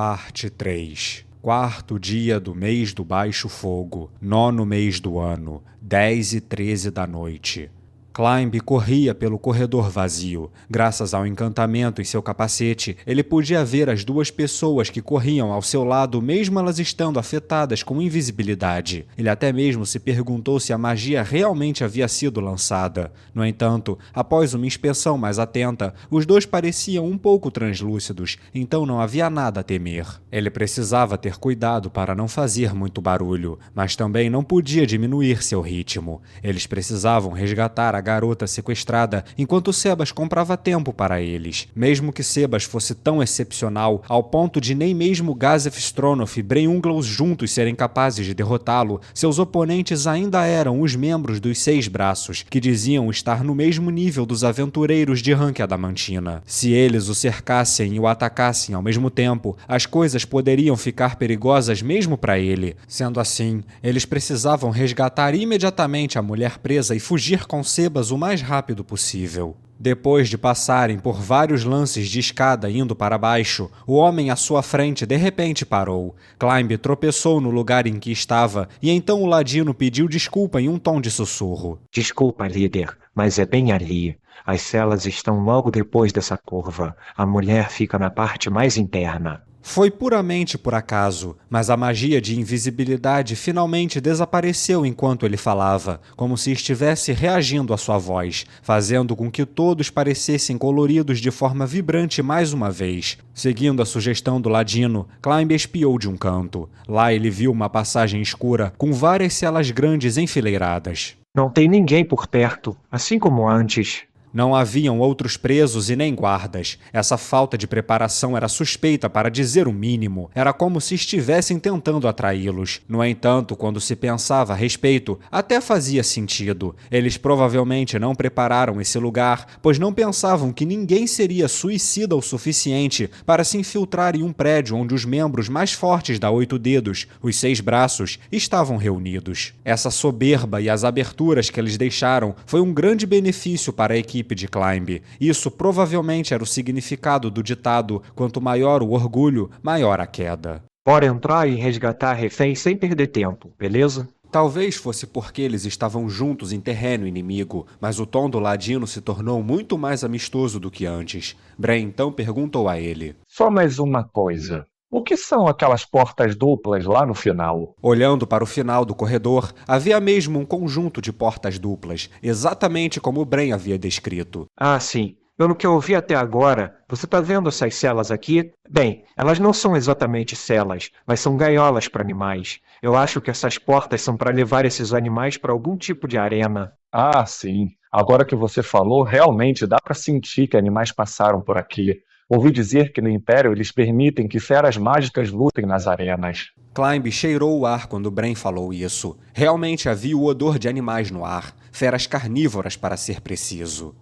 Parte 3. Quarto dia do mês do Baixo Fogo, 9º mês do ano, 10h13 da noite. Climb corria pelo corredor vazio. Graças ao encantamento em seu capacete, ele podia ver as duas pessoas que corriam ao seu lado, mesmo elas estando afetadas com invisibilidade. Ele até mesmo se perguntou se a magia realmente havia sido lançada. No entanto, após uma inspeção mais atenta, os dois pareciam um pouco translúcidos, então não havia nada a temer. Ele precisava ter cuidado para não fazer muito barulho, mas também não podia diminuir seu ritmo. Eles precisavam resgatar a garota sequestrada enquanto Sebas comprava tempo para eles. Mesmo que Sebas fosse tão excepcional ao ponto de nem mesmo Gazef Stronov e Bren Unglaus juntos serem capazes de derrotá-lo, seus oponentes ainda eram os membros dos Seis Braços, que diziam estar no mesmo nível dos aventureiros de rank adamantina. Se eles o cercassem e o atacassem ao mesmo tempo, as coisas poderiam ficar perigosas mesmo para ele. Sendo assim, eles precisavam resgatar imediatamente a mulher presa e fugir com Sebas o mais rápido possível. Depois de passarem por vários lances de escada indo para baixo, o homem à sua frente de repente parou. Climb tropeçou no lugar em que estava e então o ladino pediu desculpa em um tom de sussurro. Desculpa, líder, mas é bem ali. As celas estão logo depois dessa curva. A mulher fica na parte mais interna. Foi puramente por acaso, mas a magia de invisibilidade finalmente desapareceu enquanto ele falava, como se estivesse reagindo à sua voz, fazendo com que todos parecessem coloridos de forma vibrante mais uma vez. Seguindo a sugestão do ladino, Climb espiou de um canto. Lá ele viu uma passagem escura com várias celas grandes enfileiradas. Não tem ninguém por perto, assim como antes. Não haviam outros presos e nem guardas. Essa falta de preparação era suspeita para dizer o mínimo. Era como se estivessem tentando atraí-los. No entanto, quando se pensava a respeito, até fazia sentido. Eles provavelmente não prepararam esse lugar, pois não pensavam que ninguém seria suicida o suficiente para se infiltrar em um prédio onde os membros mais fortes da Oito Dedos, os Seis Braços, estavam reunidos. Essa soberba e as aberturas que eles deixaram foi um grande benefício para a equipe de Climb. Isso provavelmente era o significado do ditado: quanto maior o orgulho, maior a queda. Bora entrar e resgatar reféns sem perder tempo, beleza? Talvez fosse porque eles estavam juntos em terreno inimigo, mas o tom do ladino se tornou muito mais amistoso do que antes. Bren então perguntou a ele: Só mais uma coisa. O que são aquelas portas duplas lá no final? Olhando para o final do corredor, havia mesmo um conjunto de portas duplas, exatamente como Bren havia descrito. Ah, sim. Pelo que eu ouvi até agora, você tá vendo essas celas aqui? Bem, elas não são exatamente celas, mas são gaiolas para animais. Eu acho que essas portas são para levar esses animais para algum tipo de arena. Ah, sim. Agora que você falou, realmente dá para sentir que animais passaram por aqui. Ouvi dizer que no Império eles permitem que feras mágicas lutem nas arenas. Climb cheirou o ar quando Bren falou isso. Realmente havia o odor de animais no ar, feras carnívoras para ser preciso.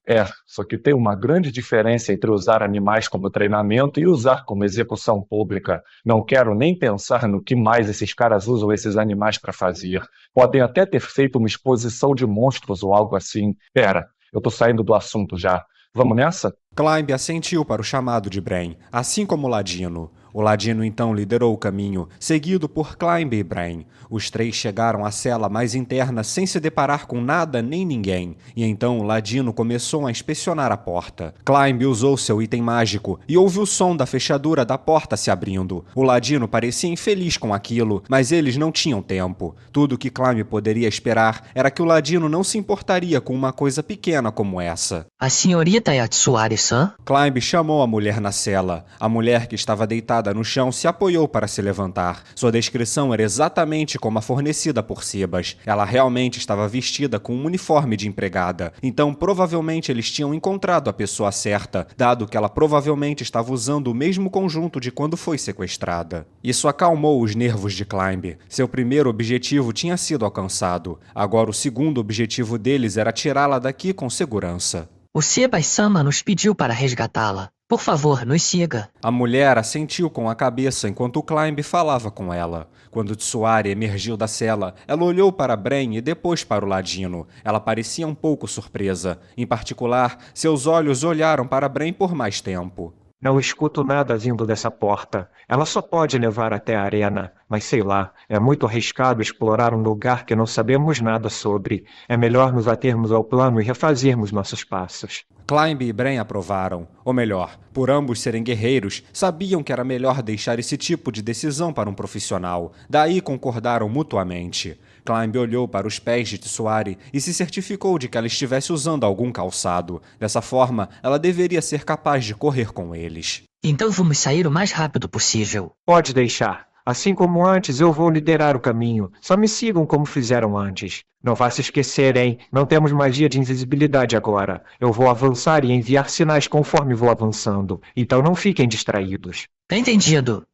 Só que tem uma grande diferença entre usar animais como treinamento e usar como execução pública. Não quero nem pensar no que mais esses caras usam esses animais para fazer. Podem até ter feito uma exposição de monstros ou algo assim. Pera, eu tô saindo do assunto já. Vamos nessa? Climb assentiu para o chamado de Bren, assim como o ladino. O ladino então liderou o caminho, seguido por Climb e Bren. Os três chegaram à cela mais interna sem se deparar com nada nem ninguém, e então o ladino começou a inspecionar a porta. Climb usou seu item mágico e ouviu o som da fechadura da porta se abrindo. O ladino parecia infeliz com aquilo, mas eles não tinham tempo. Tudo que Climb poderia esperar era que o ladino não se importaria com uma coisa pequena como essa. A senhorita Yatsuari-san? Climb chamou a mulher na cela. A mulher que estava deitada no chão se apoiou para se levantar. Sua descrição era exatamente como a fornecida por Sebas. Ela realmente estava vestida com um uniforme de empregada. Então, provavelmente eles tinham encontrado a pessoa certa, dado que ela provavelmente estava usando o mesmo conjunto de quando foi sequestrada. Isso acalmou os nervos de Climb. Seu primeiro objetivo tinha sido alcançado. Agora o segundo objetivo deles era tirá-la daqui com segurança. O Sebas-sama nos pediu para resgatá-la. Por favor, nos siga. A mulher assentiu com a cabeça enquanto Climb falava com ela. Quando Tsuari emergiu da cela, ela olhou para Bren e depois para o ladino. Ela parecia um pouco surpresa. Em particular, seus olhos olharam para Bren por mais tempo. Não escuto nada vindo dessa porta. Ela só pode levar até a arena, mas sei lá, é muito arriscado explorar um lugar que não sabemos nada sobre. É melhor nos atermos ao plano e refazermos nossos passos. Climb e Bren aprovaram, ou melhor, por ambos serem guerreiros, sabiam que era melhor deixar esse tipo de decisão para um profissional, daí concordaram mutuamente. Climb olhou para os pés de Tsuari e se certificou de que ela estivesse usando algum calçado. Dessa forma, ela deveria ser capaz de correr com eles. Então vamos sair o mais rápido possível. Pode deixar. Assim como antes, eu vou liderar o caminho. Só me sigam como fizeram antes. Não vá se esquecer, hein? Não temos magia de invisibilidade agora. Eu vou avançar e enviar sinais conforme vou avançando. Então não fiquem distraídos. Entendido.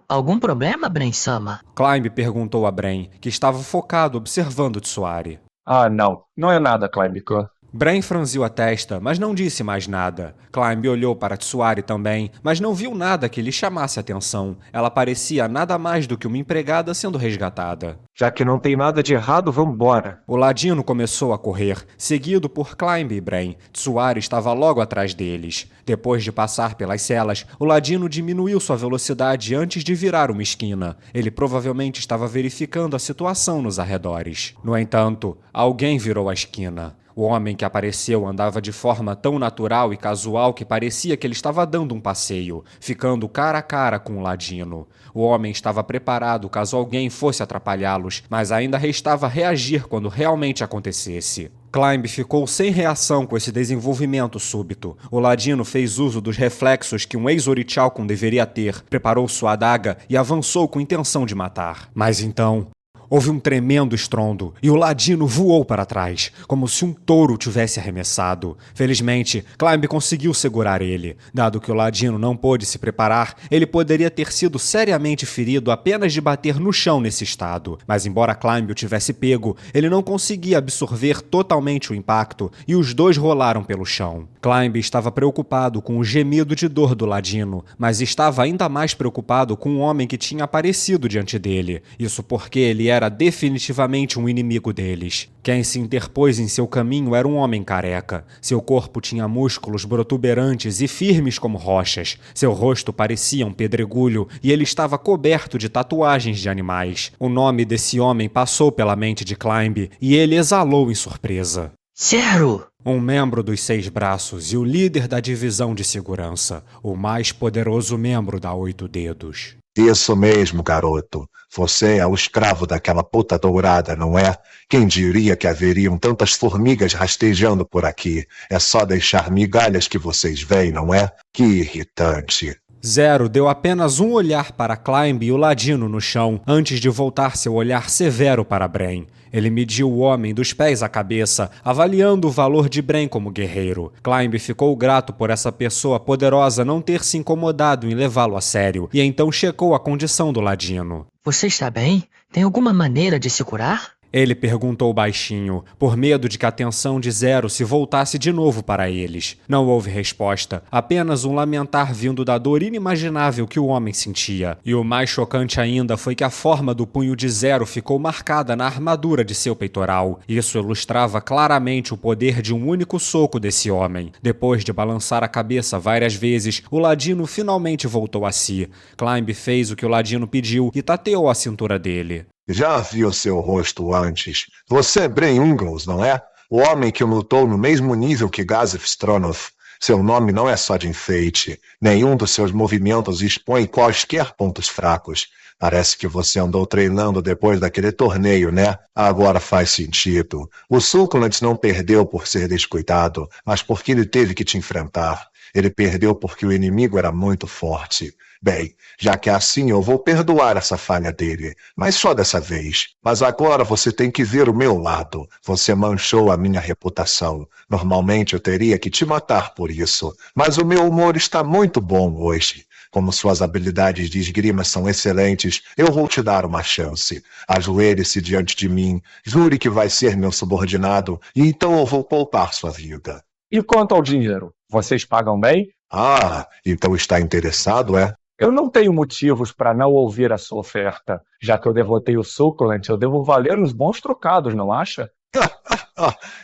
Algum problema, Bren-sama? Climb perguntou a Bren, que estava focado observando Tsuari. Ah, não. Não é nada, Climb-kun. Bren franziu a testa, mas não disse mais nada. Climb olhou para Tsuari também, mas não viu nada que lhe chamasse atenção. Ela parecia nada mais do que uma empregada sendo resgatada. Já que não tem nada de errado, vambora. O ladino começou a correr, seguido por Climb e Bren. Tsuari estava logo atrás deles. Depois de passar pelas celas, o ladino diminuiu sua velocidade antes de virar uma esquina. Ele provavelmente estava verificando a situação nos arredores. No entanto, alguém virou a esquina. O homem que apareceu andava de forma tão natural e casual que parecia que ele estava dando um passeio, ficando cara a cara com o ladino. O homem estava preparado caso alguém fosse atrapalhá-los, mas ainda restava reagir quando realmente acontecesse. Climb ficou sem reação com esse desenvolvimento súbito. O ladino fez uso dos reflexos que um ex-orichalcun deveria ter, preparou sua adaga e avançou com intenção de matar. Mas então... houve um tremendo estrondo e o ladino voou para trás, como se um touro tivesse arremessado. Felizmente, Climb conseguiu segurar ele. Dado que o ladino não pôde se preparar, ele poderia ter sido seriamente ferido apenas de bater no chão nesse estado. Mas embora Climb o tivesse pego, ele não conseguia absorver totalmente o impacto e os dois rolaram pelo chão. Climb estava preocupado com o gemido de dor do ladino, mas estava ainda mais preocupado com o homem que tinha aparecido diante dele. Isso porque ele era definitivamente um inimigo deles. Quem se interpôs em seu caminho era um homem careca. Seu corpo tinha músculos protuberantes e firmes como rochas. Seu rosto parecia um pedregulho e ele estava coberto de tatuagens de animais. O nome desse homem passou pela mente de Climb e ele exalou em surpresa. Zero! Um membro dos 6 braços e o líder da divisão de segurança. O mais poderoso membro da 8 dedos. Isso mesmo, garoto. Você é o escravo daquela puta dourada, não é? Quem diria que haveriam tantas formigas rastejando por aqui? É só deixar migalhas que vocês veem, não é? Que irritante. Zero deu apenas um olhar para Climb e o ladino no chão, antes de voltar seu olhar severo para Bren. Ele mediu o homem dos pés à cabeça, avaliando o valor de Bren como guerreiro. Climb ficou grato por essa pessoa poderosa não ter se incomodado em levá-lo a sério, e então checou a condição do ladino. Você está bem? Tem alguma maneira de se curar? Ele perguntou baixinho, por medo de que a atenção de Zero se voltasse de novo para eles. Não houve resposta, apenas um lamentar vindo da dor inimaginável que o homem sentia. E o mais chocante ainda foi que a forma do punho de Zero ficou marcada na armadura de seu peitoral. Isso ilustrava claramente o poder de um único soco desse homem. Depois de balançar a cabeça várias vezes, o ladino finalmente voltou a si. Climb fez o que o ladino pediu e tateou a cintura dele. Já vi o seu rosto antes. Você é Bren Ingalls, não é? O homem que lutou no mesmo nível que Gazef Stronov. Seu nome não é só de enfeite. Nenhum dos seus movimentos expõe quaisquer pontos fracos. Parece que você andou treinando depois daquele torneio, né? Agora faz sentido. O Succulent não perdeu por ser descuidado, mas porque ele teve que te enfrentar. Ele perdeu porque o inimigo era muito forte. Bem, já que é assim, eu vou perdoar essa falha dele, mas só dessa vez. Mas agora você tem que ver o meu lado. Você manchou a minha reputação. Normalmente eu teria que te matar por isso, mas o meu humor está muito bom hoje. Como suas habilidades de esgrima são excelentes, eu vou te dar uma chance. Ajoelhe-se diante de mim, jure que vai ser meu subordinado, e então eu vou poupar sua vida. E quanto ao dinheiro? Vocês pagam bem? Ah, então está interessado, é? Eu não tenho motivos para não ouvir a sua oferta. Já que eu derrotei o Succulent, eu devo valer uns bons trocados, não acha?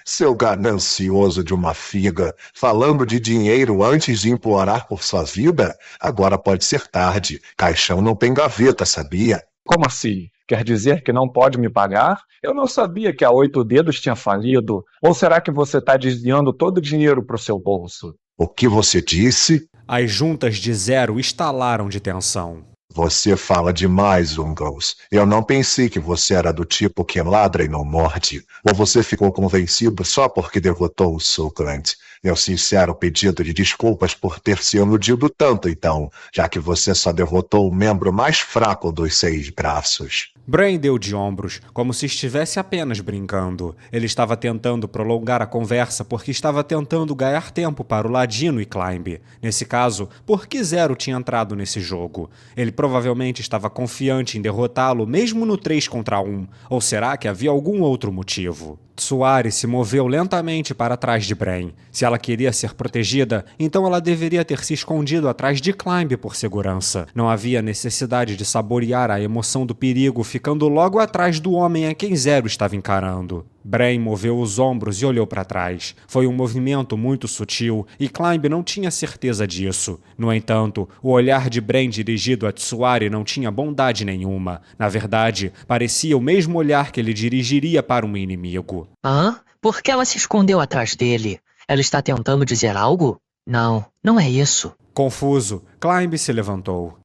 Seu ganancioso de uma figa, falando de dinheiro antes de implorar por sua vida? Agora pode ser tarde. Caixão não tem gaveta, sabia? Como assim? Quer dizer que não pode me pagar? Eu não sabia que a 8 Dedos tinha falido. Ou será que você está desviando todo o dinheiro para o seu bolso? O que você disse? As juntas de Zero estalaram de tensão. Você fala demais, Ungos. Eu não pensei que você era do tipo que ladra e não morde. Ou você ficou convencido só porque derrotou o Succulent? Meu sincero pedido de desculpas por ter se iludido tanto, então, já que você só derrotou o membro mais fraco dos 6 braços. Brain deu de ombros, como se estivesse apenas brincando. Ele estava tentando prolongar a conversa porque estava tentando ganhar tempo para o Ladino e Climb. Nesse caso, por que Zero tinha entrado nesse jogo? Ele provavelmente estava confiante em derrotá-lo mesmo no 3 contra 1, ou será que havia algum outro motivo? Tsuari se moveu lentamente para trás de Brain. Se ela queria ser protegida, então ela deveria ter se escondido atrás de Climb por segurança. Não havia necessidade de saborear a emoção do perigo ficando logo atrás do homem a quem Zero estava encarando. Brain moveu os ombros e olhou para trás. Foi um movimento muito sutil e Climb não tinha certeza disso. No entanto, o olhar de Brain dirigido a Tsuari não tinha bondade nenhuma. Na verdade, parecia o mesmo olhar que ele dirigiria para um inimigo. Hã? Por que ela se escondeu atrás dele? Ela está tentando dizer algo? Não, não é isso. Confuso, Climb se levantou.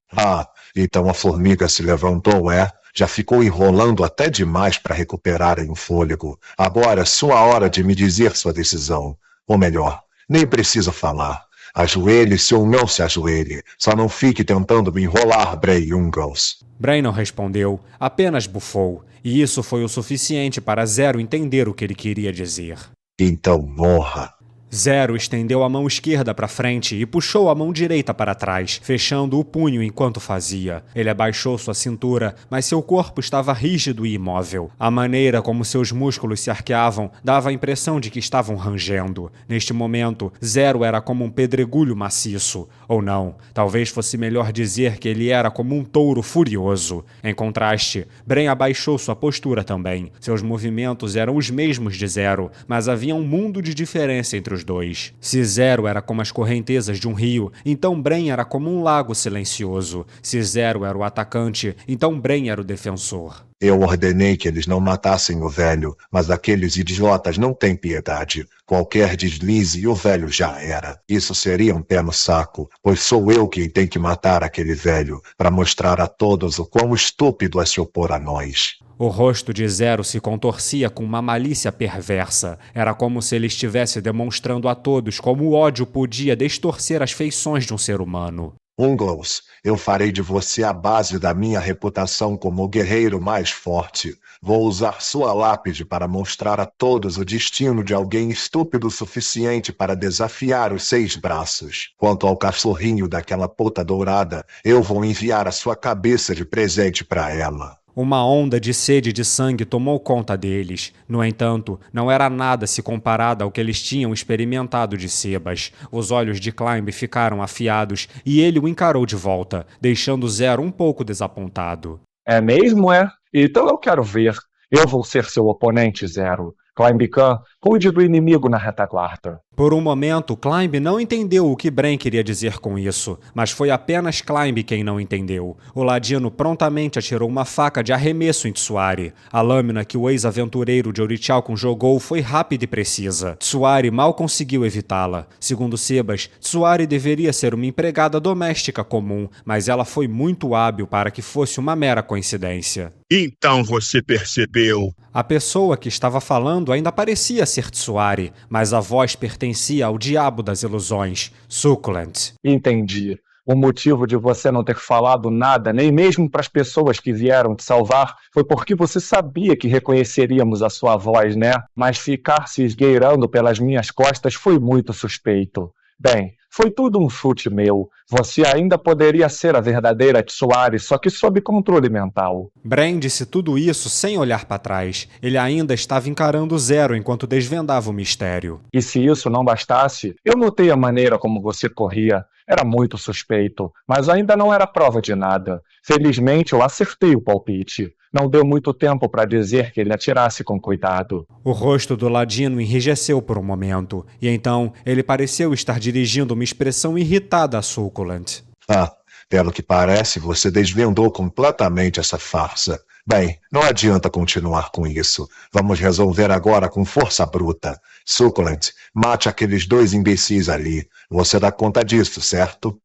Então a formiga se levantou, é? Já ficou enrolando até demais para recuperarem o fôlego. Agora é sua hora de me dizer sua decisão. Ou melhor, nem preciso falar. Ajoelhe-se ou não se ajoelhe. Só não fique tentando me enrolar, Bray Ungos. Brain não respondeu, apenas bufou. E isso foi o suficiente para Zero entender o que ele queria dizer. Então morra. Zero estendeu a mão esquerda para frente e puxou a mão direita para trás, fechando o punho enquanto fazia. Ele abaixou sua cintura, mas seu corpo estava rígido e imóvel. A maneira como seus músculos se arqueavam dava a impressão de que estavam rangendo. Neste momento, Zero era como um pedregulho maciço. Ou não, talvez fosse melhor dizer que ele era como um touro furioso. Em contraste, Brain abaixou sua postura também. Seus movimentos eram os mesmos de Zero, mas havia um mundo de diferença entre os dois. Se Zero era como as correntezas de um rio, então Brain era como um lago silencioso. Se Zero era o atacante, então Brain era o defensor. Eu ordenei que eles não matassem o velho, mas aqueles idiotas não têm piedade. Qualquer deslize e o velho já era. Isso seria um pé no saco, pois sou eu quem tem que matar aquele velho, para mostrar a todos o quão estúpido é se opor a nós. O rosto de Zero se contorcia com uma malícia perversa. Era como se ele estivesse demonstrando a todos como o ódio podia distorcer as feições de um ser humano. Ungos, eu farei de você a base da minha reputação como o guerreiro mais forte. Vou usar sua lápide para mostrar a todos o destino de alguém estúpido o suficiente para desafiar os 6 braços. Quanto ao cachorrinho daquela puta dourada, eu vou enviar a sua cabeça de presente para ela. Uma onda de sede de sangue tomou conta deles. No entanto, não era nada se comparado ao que eles tinham experimentado de Sebas. Os olhos de Climb ficaram afiados e ele o encarou de volta, deixando Zero um pouco desapontado. É mesmo, é? Então eu quero ver. Eu vou ser seu oponente, Zero. Climb Khan, cuide do inimigo na retaguarda. Por um momento, Climb não entendeu o que Brain queria dizer com isso, mas foi apenas Climb quem não entendeu. O Ladino prontamente atirou uma faca de arremesso em Tsuari. A lâmina que o ex-aventureiro de Orichalcum jogou foi rápida e precisa. Tsuari mal conseguiu evitá-la. Segundo Sebas, Tsuari deveria ser uma empregada doméstica comum, mas ela foi muito hábil para que fosse uma mera coincidência. Então você percebeu. A pessoa que estava falando ainda parecia ser Tsuari, mas a voz pertencia ao diabo das ilusões, Succulent. Entendi. O motivo de você não ter falado nada, nem mesmo para as pessoas que vieram te salvar, foi porque você sabia que reconheceríamos a sua voz, né? Mas ficar se esgueirando pelas minhas costas foi muito suspeito. Bem, foi tudo um chute meu. Você ainda poderia ser a verdadeira Tsuari, só que sob controle mental. Brain disse tudo isso sem olhar para trás. Ele ainda estava encarando Zero enquanto desvendava o mistério. E se isso não bastasse, eu notei a maneira como você corria. Era muito suspeito, mas ainda não era prova de nada. Felizmente, eu acertei o palpite. Não deu muito tempo para dizer que ele atirasse com cuidado. O rosto do Ladino enrijeceu por um momento, e então ele pareceu estar dirigindo uma expressão irritada a Succulent. Pelo que parece, você desvendou completamente essa farsa. Bem, não adianta continuar com isso. Vamos resolver agora com força bruta. Succulent, mate aqueles 2 imbecis ali. Você dá conta disso, certo?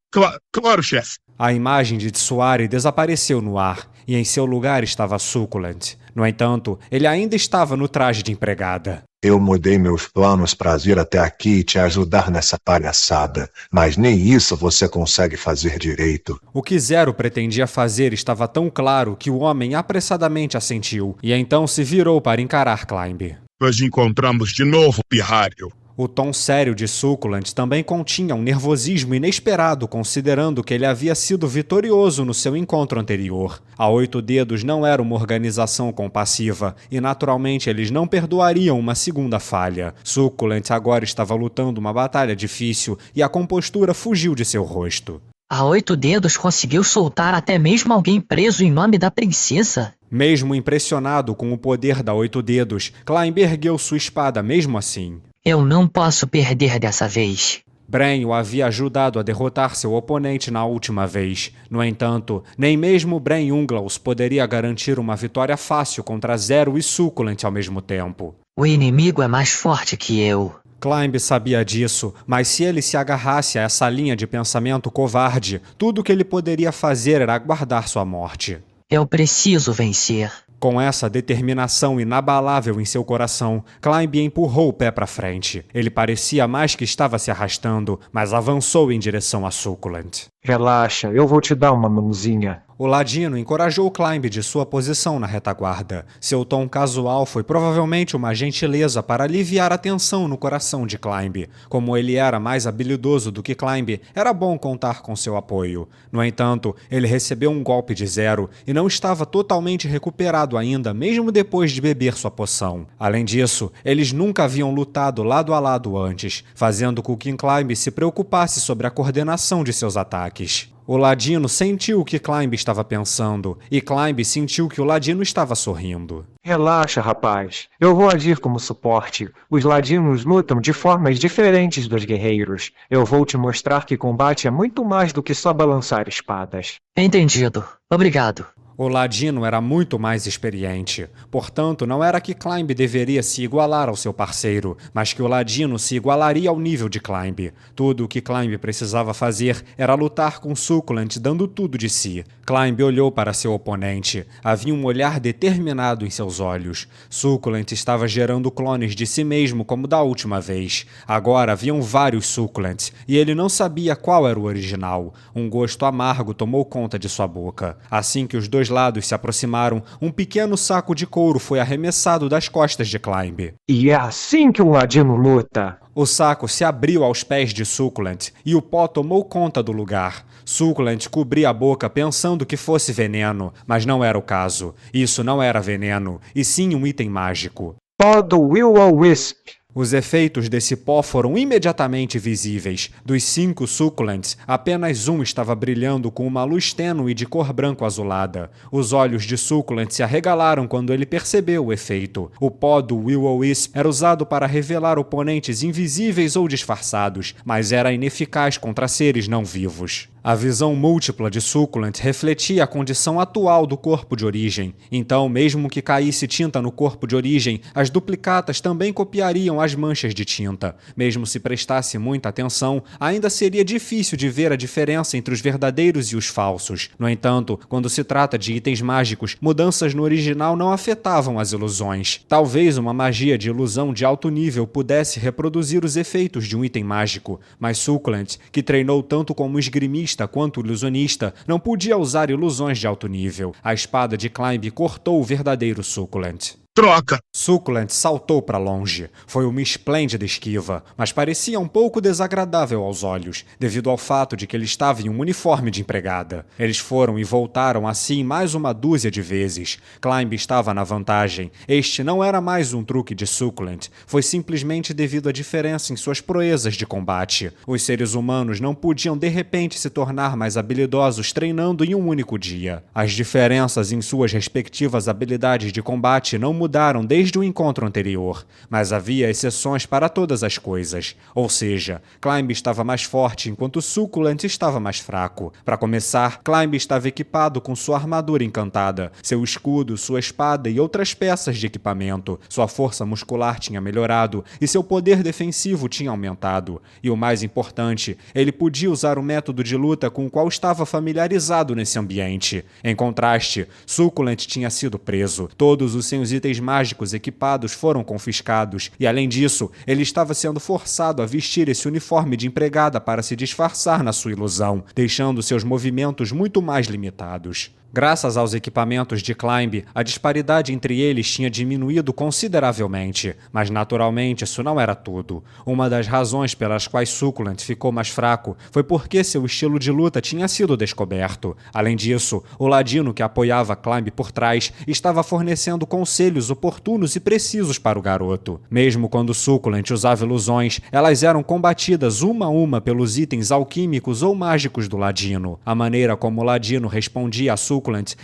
Claro, chefe. A imagem de Tsuari desapareceu no ar, e em seu lugar estava Succulent. No entanto, ele ainda estava no traje de empregada. Eu mudei meus planos para vir até aqui e te ajudar nessa palhaçada, mas nem isso você consegue fazer direito. O que Zero pretendia fazer estava tão claro que o homem apressadamente assentiu, e então se virou para encarar Climb. Nos encontramos de novo, pirralho. O tom sério de Succulent também continha um nervosismo inesperado, considerando que ele havia sido vitorioso no seu encontro anterior. A 8 Dedos não era uma organização compassiva, e naturalmente eles não perdoariam uma segunda falha. Succulent agora estava lutando uma batalha difícil, e a compostura fugiu de seu rosto. A 8 Dedos conseguiu soltar até mesmo alguém preso em nome da princesa? Mesmo impressionado com o poder da 8 Dedos, Climb ergueu sua espada mesmo assim. Eu não posso perder dessa vez. Bren o havia ajudado a derrotar seu oponente na última vez. No entanto, nem mesmo Bren Unglaus poderia garantir uma vitória fácil contra Zero e Succulent ao mesmo tempo. O inimigo é mais forte que eu. Climb sabia disso, mas se ele se agarrasse a essa linha de pensamento covarde, tudo o que ele poderia fazer era aguardar sua morte. Eu preciso vencer. Com essa determinação inabalável em seu coração, Climb empurrou o pé para frente. Ele parecia mais que estava se arrastando, mas avançou em direção a Succulent. Relaxa, eu vou te dar uma mãozinha. O Ladino encorajou Climb de sua posição na retaguarda. Seu tom casual foi provavelmente uma gentileza para aliviar a tensão no coração de Climb. Como ele era mais habilidoso do que Climb, era bom contar com seu apoio. No entanto, ele recebeu um golpe de Zero e não estava totalmente recuperado ainda, mesmo depois de beber sua poção. Além disso, eles nunca haviam lutado lado a lado antes, fazendo com que Climb se preocupasse sobre a coordenação de seus ataques. O Ladino sentiu o que Climb estava pensando, e Climb sentiu que o Ladino estava sorrindo. Relaxa, rapaz. Eu vou agir como suporte. Os ladinos lutam de formas diferentes dos guerreiros. Eu vou te mostrar que combate é muito mais do que só balançar espadas. Entendido. Obrigado. O Ladino era muito mais experiente. Portanto, não era que Climb deveria se igualar ao seu parceiro, mas que o Ladino se igualaria ao nível de Climb. Tudo o que Climb precisava fazer era lutar com Succulent dando tudo de si. Climb olhou para seu oponente. Havia um olhar determinado em seus olhos. Succulent estava gerando clones de si mesmo como da última vez. Agora haviam vários Succulents, e ele não sabia qual era o original. Um gosto amargo tomou conta de sua boca. Assim que os dois lados se aproximaram, um pequeno saco de couro foi arremessado das costas de Climb. E é assim que um ladino luta. O saco se abriu aos pés de Succulent e o pó tomou conta do lugar. Succulent cobria a boca pensando que fosse veneno, mas não era o caso. Isso não era veneno, e sim um item mágico. Pó do Will-O-Wisp. Os efeitos desse pó foram imediatamente visíveis. Dos 5 Succulents, apenas um estava brilhando com uma luz tênue de cor branco-azulada. Os olhos de Succulent se arregalaram quando ele percebeu o efeito. O pó do Will-O-Wisp era usado para revelar oponentes invisíveis ou disfarçados, mas era ineficaz contra seres não vivos. A visão múltipla de Succulent refletia a condição atual do corpo de origem. Então, mesmo que caísse tinta no corpo de origem, as duplicatas também copiariam as manchas de tinta. Mesmo se prestasse muita atenção, ainda seria difícil de ver a diferença entre os verdadeiros e os falsos. No entanto, quando se trata de itens mágicos, mudanças no original não afetavam as ilusões. Talvez uma magia de ilusão de alto nível pudesse reproduzir os efeitos de um item mágico, mas Succulent, que treinou tanto como esgrimista quanto ilusionista, não podia usar ilusões de alto nível. A espada de Climb cortou o verdadeiro Succulent. Troca! Succulent saltou para longe. Foi uma esplêndida esquiva, mas parecia um pouco desagradável aos olhos, devido ao fato de que ele estava em um uniforme de empregada. Eles foram e voltaram assim mais uma dúzia de vezes. Climb estava na vantagem. Este não era mais um truque de Succulent, foi simplesmente devido à diferença em suas proezas de combate. Os seres humanos não podiam de repente se tornar mais habilidosos treinando em um único dia. As diferenças em suas respectivas habilidades de combate não mudaram desde o encontro anterior, mas havia exceções para todas as coisas. Ou seja, Climb estava mais forte enquanto Succulent estava mais fraco. Para começar, Climb estava equipado com sua armadura encantada, seu escudo, sua espada e outras peças de equipamento. Sua força muscular tinha melhorado e seu poder defensivo tinha aumentado. E o mais importante, ele podia usar o método de luta com o qual estava familiarizado nesse ambiente. Em contraste, Succulent tinha sido preso. Todos os seus itens mágicos equipados foram confiscados e, além disso, ele estava sendo forçado a vestir esse uniforme de empregada para se disfarçar na sua ilusão, deixando seus movimentos muito mais limitados. Graças aos equipamentos de Climb, a disparidade entre eles tinha diminuído consideravelmente, mas naturalmente isso não era tudo. Uma das razões pelas quais Succulent ficou mais fraco foi porque seu estilo de luta tinha sido descoberto. Além disso, o ladino que apoiava Climb por trás estava fornecendo conselhos oportunos e precisos para o garoto. Mesmo quando Succulent usava ilusões, elas eram combatidas uma a uma pelos itens alquímicos ou mágicos do ladino. A maneira como o ladino respondia a Succulent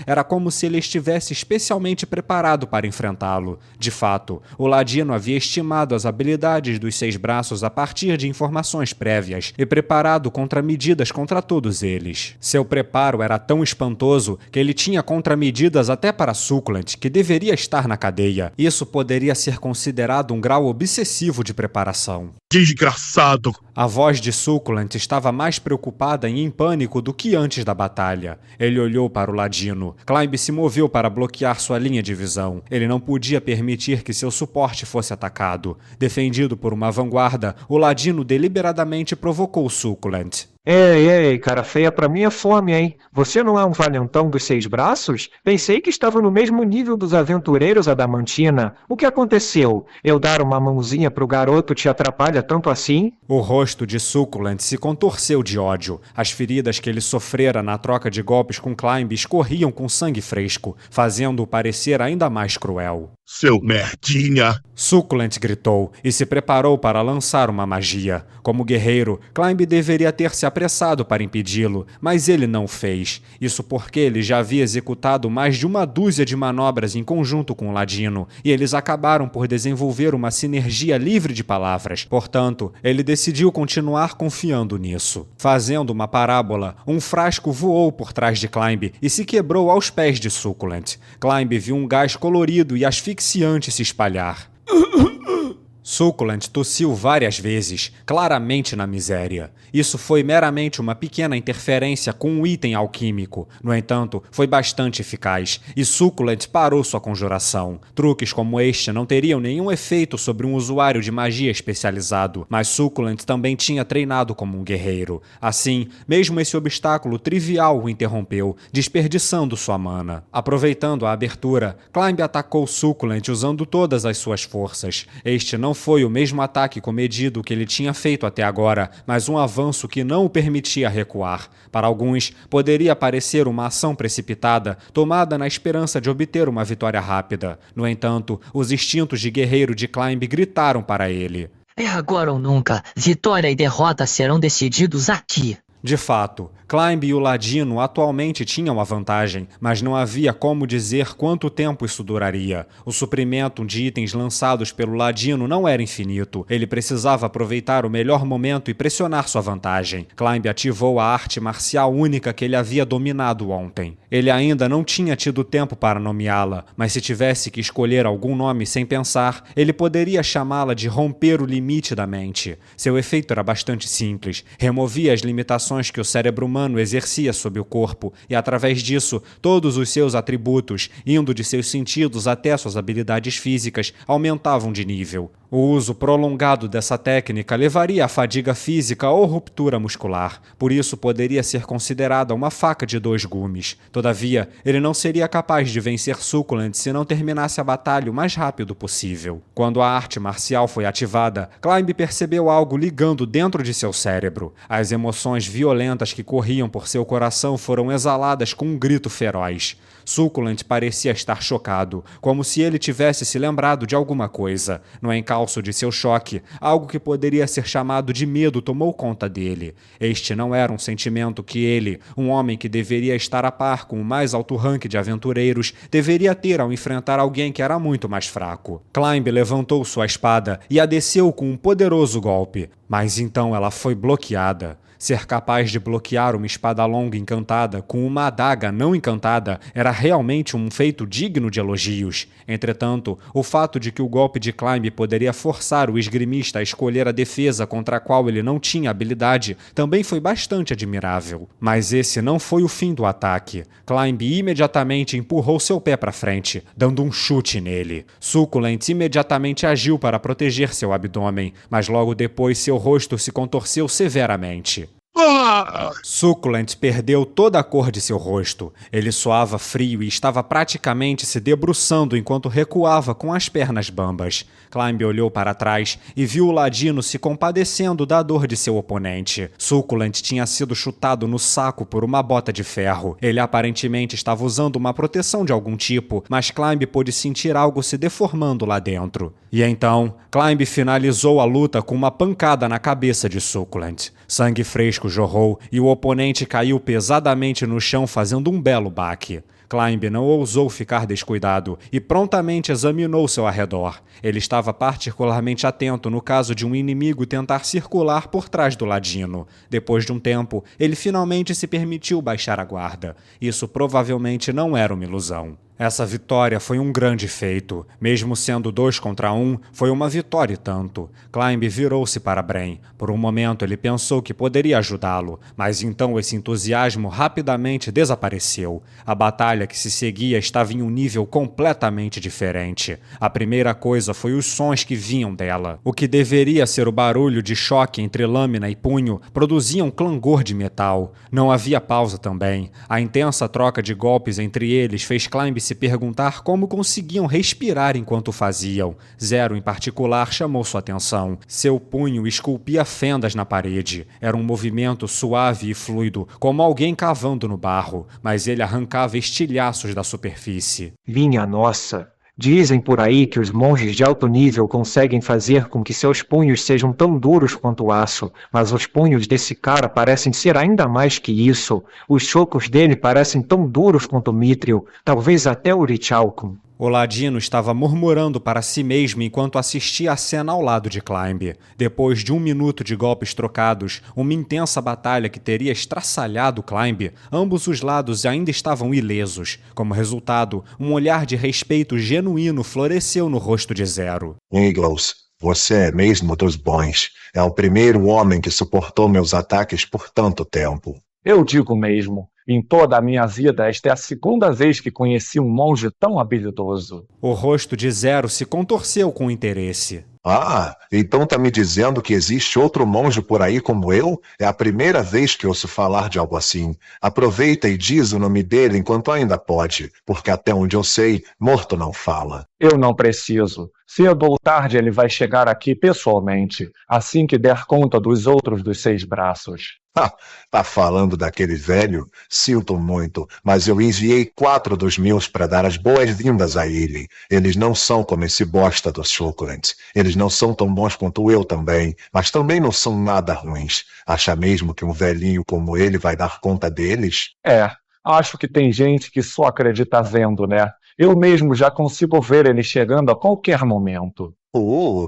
era como se ele estivesse especialmente preparado para enfrentá-lo. De fato, o ladino havia estimado as habilidades dos 6 braços a partir de informações prévias e preparado contramedidas contra todos eles. Seu preparo era tão espantoso que ele tinha contramedidas até para Succulent, que deveria estar na cadeia. Isso poderia ser considerado um grau obsessivo de preparação. Desgraçado! A voz de Succulent estava mais preocupada e em pânico do que antes da batalha. Ele olhou para o ladino. Climb se moveu para bloquear sua linha de visão. Ele não podia permitir que seu suporte fosse atacado. Defendido por uma vanguarda, o ladino deliberadamente provocou Succulent. Ei, cara feia, pra mim é fome, hein? Você não é um valentão dos 6 braços? Pensei que estava no mesmo nível dos aventureiros adamantina. O que aconteceu? Eu dar uma mãozinha pro garoto te atrapalha tanto assim? O rosto de Succulent se contorceu de ódio. As feridas que ele sofrera na troca de golpes com Climb escorriam com sangue fresco, fazendo-o parecer ainda mais cruel. Seu merdinha! Succulent gritou e se preparou para lançar uma magia. Como guerreiro, Climb deveria ter se apressado para impedi-lo, mas ele não fez. Isso porque ele já havia executado mais de uma dúzia de manobras em conjunto com o ladino, e eles acabaram por desenvolver uma sinergia livre de palavras. Portanto, ele decidiu continuar confiando nisso. Fazendo uma parábola, um frasco voou por trás de Climb e se quebrou aos pés de Succulent. Climb viu um gás colorido e asfixiante se espalhar. Succulent tossiu várias vezes, claramente na miséria. Isso foi meramente uma pequena interferência com um item alquímico. No entanto, foi bastante eficaz, e Succulent parou sua conjuração. Truques como este não teriam nenhum efeito sobre um usuário de magia especializado, mas Succulent também tinha treinado como um guerreiro. Assim, mesmo esse obstáculo trivial o interrompeu, desperdiçando sua mana. Aproveitando a abertura, Climb atacou Succulent usando todas as suas forças. Este não foi o mesmo ataque comedido que ele tinha feito até agora, mas um avanço que não o permitia recuar. Para alguns, poderia parecer uma ação precipitada, tomada na esperança de obter uma vitória rápida. No entanto, os instintos de guerreiro de Climb gritaram para ele. É agora ou nunca. Vitória e derrota serão decididos aqui. De fato, Climb e o ladino atualmente tinham a vantagem, mas não havia como dizer quanto tempo isso duraria. O suprimento de itens lançados pelo ladino não era infinito. Ele precisava aproveitar o melhor momento e pressionar sua vantagem. Climb ativou a arte marcial única que ele havia dominado ontem. Ele ainda não tinha tido tempo para nomeá-la, mas se tivesse que escolher algum nome sem pensar, ele poderia chamá-la de romper o limite da mente. Seu efeito era bastante simples. Removia as limitações que o cérebro humano exercia sobre o corpo, e através disso, todos os seus atributos, indo de seus sentidos até suas habilidades físicas, aumentavam de nível. O uso prolongado dessa técnica levaria à fadiga física ou ruptura muscular, por isso poderia ser considerada uma faca de 2 gumes. Todavia, ele não seria capaz de vencer Succulent se não terminasse a batalha o mais rápido possível. Quando a arte marcial foi ativada, Climb percebeu algo ligando dentro de seu cérebro. As emoções violentas que corriam por seu coração foram exaladas com um grito feroz. Succulent parecia estar chocado, como se ele tivesse se lembrado de alguma coisa. No encalço de seu choque, algo que poderia ser chamado de medo tomou conta dele. Este não era um sentimento que ele, um homem que deveria estar a par com o mais alto ranking de aventureiros, deveria ter ao enfrentar alguém que era muito mais fraco. Climb levantou sua espada e a desceu com um poderoso golpe, mas então ela foi bloqueada. Ser capaz de bloquear uma espada longa encantada com uma adaga não encantada era realmente um feito digno de elogios. Entretanto, o fato de que o golpe de Climb poderia forçar o esgrimista a escolher a defesa contra a qual ele não tinha habilidade também foi bastante admirável. Mas esse não foi o fim do ataque. Climb imediatamente empurrou seu pé para frente, dando um chute nele. Succulent imediatamente agiu para proteger seu abdômen, mas logo depois seu rosto se contorceu severamente. Succulent perdeu toda a cor de seu rosto. Ele soava frio e estava praticamente se debruçando enquanto recuava com as pernas bambas. Climb olhou para trás e viu o ladino se compadecendo da dor de seu oponente. Succulent tinha sido chutado no saco por uma bota de ferro. Ele aparentemente estava usando uma proteção de algum tipo, mas Climb pôde sentir algo se deformando lá dentro. E então, Climb finalizou a luta com uma pancada na cabeça de Succulent. Sangue fresco jorrou e o oponente caiu pesadamente no chão fazendo um belo baque. Climb não ousou ficar descuidado e prontamente examinou seu arredor. Ele estava particularmente atento no caso de um inimigo tentar circular por trás do ladino. Depois de um tempo, ele finalmente se permitiu baixar a guarda. Isso provavelmente não era uma ilusão. Essa vitória foi um grande feito. Mesmo sendo 2 contra 1, foi uma vitória e tanto. Climb virou-se para Bren. Por um momento ele pensou que poderia ajudá-lo, mas então esse entusiasmo rapidamente desapareceu. A batalha que se seguia estava em um nível completamente diferente. A primeira coisa foi os sons que vinham dela. O que deveria ser o barulho de choque entre lâmina e punho produzia um clangor de metal. Não havia pausa também. A intensa troca de golpes entre eles fez Climb se perguntar como conseguiam respirar enquanto faziam. Zero, em particular, chamou sua atenção. Seu punho esculpia fendas na parede. Era um movimento suave e fluido, como alguém cavando no barro, mas ele arrancava estilhaços da superfície. Minha nossa! Dizem por aí que os monges de alto nível conseguem fazer com que seus punhos sejam tão duros quanto o aço, mas os punhos desse cara parecem ser ainda mais que isso. Os socos dele parecem tão duros quanto o Mithril, talvez até o Orichalcum. O ladino estava murmurando para si mesmo enquanto assistia a cena ao lado de Climb. Depois de 1 minuto de golpes trocados, uma intensa batalha que teria estraçalhado Climb, ambos os lados ainda estavam ilesos. Como resultado, um olhar de respeito genuíno floresceu no rosto de Zero. Eagles, você é mesmo dos bons. É o primeiro homem que suportou meus ataques por tanto tempo. Eu digo mesmo. Em toda a minha vida, esta é a segunda vez que conheci um monge tão habilidoso. O rosto de Zero se contorceu com interesse. Ah, então tá me dizendo que existe outro monge por aí como eu? É a primeira vez que ouço falar de algo assim. Aproveita e diz o nome dele enquanto ainda pode, porque até onde eu sei, morto não fala. Eu não preciso. Cedo ou tarde ele vai chegar aqui pessoalmente, assim que der conta dos outros dos 6 braços. Tá falando daquele velho? Sinto muito, mas eu enviei 4 dos meus para dar as boas-vindas a ele. Eles não são como esse bosta do Succulent. Eles não são tão bons quanto eu também, mas também não são nada ruins. Acha mesmo que um velhinho como ele vai dar conta deles? Acho que tem gente que só acredita vendo, né? Eu mesmo já consigo ver ele chegando a qualquer momento.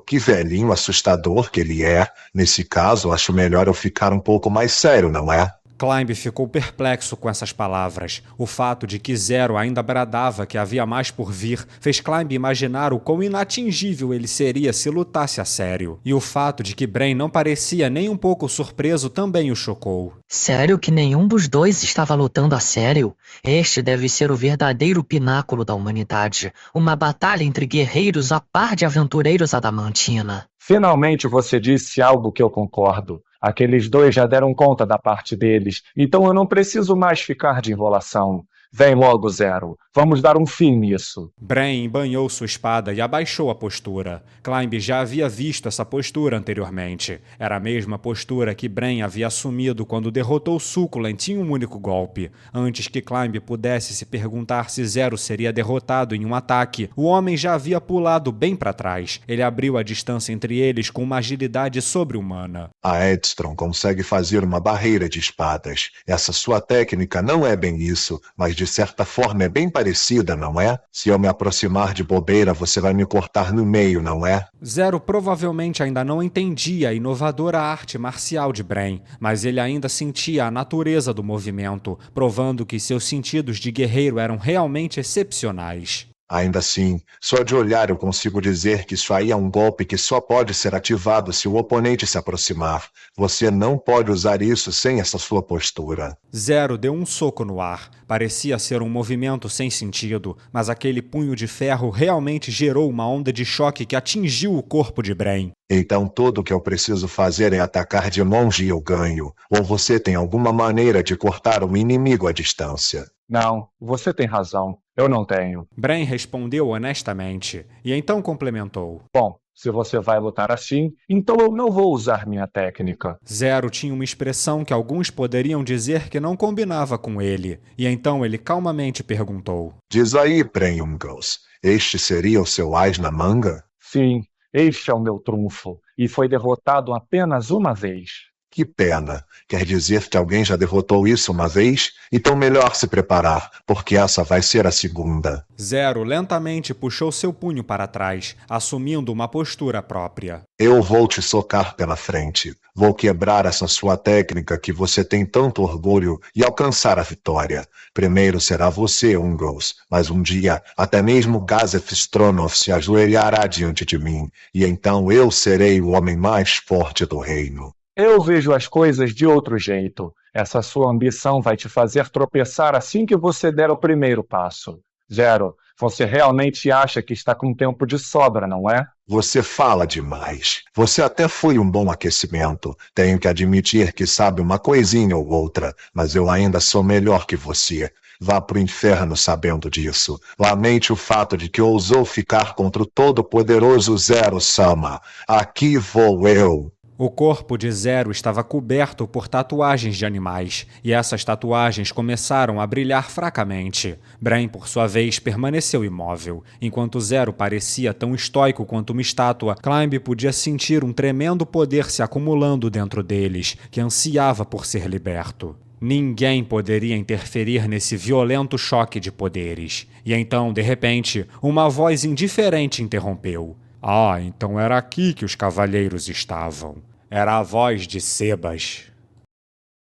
Que velhinho assustador que ele é. Nesse caso, acho melhor eu ficar um pouco mais sério, não é? Climb ficou perplexo com essas palavras. O fato de que Zero ainda bradava que havia mais por vir fez Climb imaginar o quão inatingível ele seria se lutasse a sério. E o fato de que Bren não parecia nem um pouco surpreso também o chocou. Sério que nenhum dos dois estava lutando a sério? Este deve ser o verdadeiro pináculo da humanidade. Uma batalha entre guerreiros a par de aventureiros adamantina. Finalmente você disse algo que eu concordo. Aqueles 2 já deram conta da parte deles, então eu não preciso mais ficar de enrolação. Vem logo, Zero. Vamos dar um fim nisso. Bren embanhou sua espada e abaixou a postura. Climb já havia visto essa postura anteriormente. Era a mesma postura que Bren havia assumido quando derrotou Succulent em um único golpe. Antes que Climb pudesse se perguntar se Zero seria derrotado em um ataque, o homem já havia pulado bem para trás. Ele abriu a distância entre eles com uma agilidade sobre-humana. A Edstrom consegue fazer uma barreira de espadas. Essa sua técnica não é bem isso, mas de certa forma é bem parecida, não é? Se eu me aproximar de bobeira, você vai me cortar no meio, não é? Zero provavelmente ainda não entendia a inovadora arte marcial de Bren, mas ele ainda sentia a natureza do movimento, provando que seus sentidos de guerreiro eram realmente excepcionais. Ainda assim, só de olhar eu consigo dizer que isso aí é um golpe que só pode ser ativado se o oponente se aproximar. Você não pode usar isso sem essa sua postura. Zero deu um soco no ar. Parecia ser um movimento sem sentido, mas aquele punho de ferro realmente gerou uma onda de choque que atingiu o corpo de Bren. Então tudo o que eu preciso fazer é atacar de longe e eu ganho. Ou você tem alguma maneira de cortar o inimigo à distância? Não, você tem razão. Eu não tenho. Bren respondeu honestamente, e então complementou. Bom, se você vai lutar assim, então eu não vou usar minha técnica. Zero tinha uma expressão que alguns poderiam dizer que não combinava com ele, e então ele calmamente perguntou. Diz aí, Bren Ungos, este seria o seu as na manga? Sim, este é o meu trunfo, e foi derrotado apenas uma vez. Que pena. Quer dizer que alguém já derrotou isso uma vez? Então melhor se preparar, porque essa vai ser a segunda. Zero lentamente puxou seu punho para trás, assumindo uma postura própria. Eu vou te socar pela frente. Vou quebrar essa sua técnica que você tem tanto orgulho e alcançar a vitória. Primeiro será você, Ungos, mas um dia até mesmo Gazef Stronov se ajoelhará diante de mim, e então eu serei o homem mais forte do reino. Eu vejo as coisas de outro jeito. Essa sua ambição vai te fazer tropeçar assim que você der o primeiro passo. Zero, você realmente acha que está com tempo de sobra, não é? Você fala demais. Você até foi um bom aquecimento. Tenho que admitir que sabe uma coisinha ou outra, mas eu ainda sou melhor que você. Vá pro inferno sabendo disso. Lamente o fato de que ousou ficar contra o todo-poderoso Zero-sama. Aqui vou eu. O corpo de Zero estava coberto por tatuagens de animais, e essas tatuagens começaram a brilhar fracamente. Bren, por sua vez, permaneceu imóvel. Enquanto Zero parecia tão estoico quanto uma estátua, Climb podia sentir um tremendo poder se acumulando dentro deles, que ansiava por ser liberto. Ninguém poderia interferir nesse violento choque de poderes. E então, de repente, uma voz indiferente interrompeu. Ah, então era aqui que os cavalheiros estavam. Era a voz de Sebas.